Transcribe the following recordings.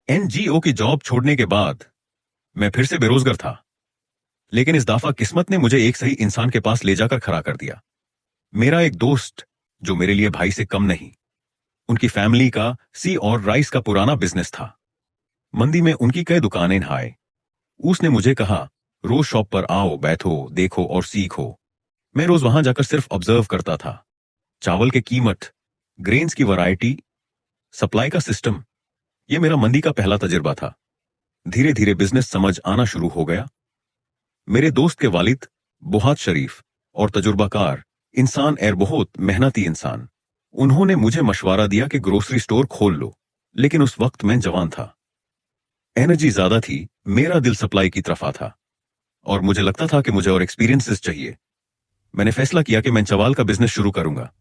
NGO की job छोड़ने के बाद मैं फिर से बेरोजगार था, लेकिन इस दफा किस्मत ने मुझे एक सही इंसान के पास ले जाकर खड़ा कर दिया। मेरा एक दोस्त, जो मेरे लिए भाई से कम नहीं, उनकी फैमिली का सी और राइस का पुराना बिजनेस था। मंदी में उनकी कई दुकानें हाय। उसने मुझे कहा, रोज शॉप पर आओ, बैठो, देखो और सीखो। मैं रोज वहां जाकर सिर्फ ऑब्जर्व करता था। चावल के कीमत, ग्रेन्स की वैरायटी, सप्लाई का सिस्टम। यह मेरा मंदी का पहला तजुर्बा था। धीरे धीरे बिजनेस समझ आना शुरू हो गया। मेरे दोस्त के वालिद बहुत शरीफ और तजुर्बाकार इंसान और बहुत मेहनती इंसान। उन्होंने मुझे मशवरा दिया कि ग्रोसरी स्टोर खोल लो, लेकिन उस वक्त मैं जवान था, एनर्जी ज्यादा थी, मेरा दिल सप्लाई की तरफ था और मुझे लगता था कि मुझे और एक्सपीरियंसेस चाहिए। मैंने फैसला किया कि मैं चावल का बिजनेस शुरू करूंगा।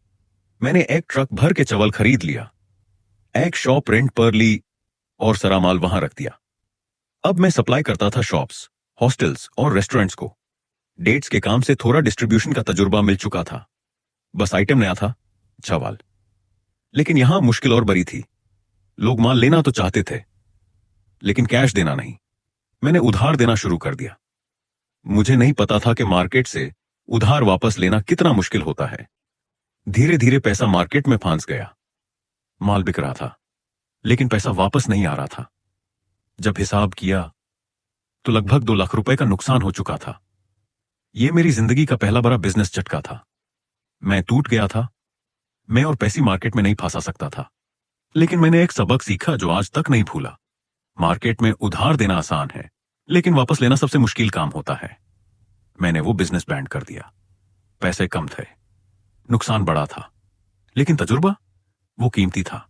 मैंने एक ट्रक भर के चावल खरीद लिया, एक शॉप रेंट पर ली और सारा माल वहां रख दिया। अब मैं सप्लाई करता था शॉप्स, हॉस्टल्स और रेस्टोरेंट्स को। डेट्स के काम से थोड़ा डिस्ट्रीब्यूशन का तजुर्बा मिल चुका था, बस आइटम नया था, चावल। लेकिन यहां मुश्किल और बड़ी थी। लोग माल लेना तो चाहते थे, लेकिन कैश देना नहीं। मैंने उधार देना शुरू कर दिया। मुझे नहीं पता था कि मार्केट से उधार वापस लेना कितना मुश्किल होता है। धीरे धीरे पैसा मार्केट में फंस गया। माल बिक रहा था, लेकिन पैसा वापस नहीं आ रहा था। जब हिसाब किया तो लगभग 2 लाख रुपए का नुकसान हो चुका था। यह मेरी जिंदगी का पहला बड़ा बिजनेस झटका था। मैं टूट गया था। मैं और पैसे मार्केट में नहीं फंसा सकता था, लेकिन मैंने एक सबक सीखा जो आज तक नहीं भूला। मार्केट में उधार देना आसान है, लेकिन वापस लेना सबसे मुश्किल काम होता है। मैंने वो बिजनेस बैंड कर दिया। पैसे कम थे, नुकसान बड़ा था, लेकिन तजुर्बा वो कीमती था।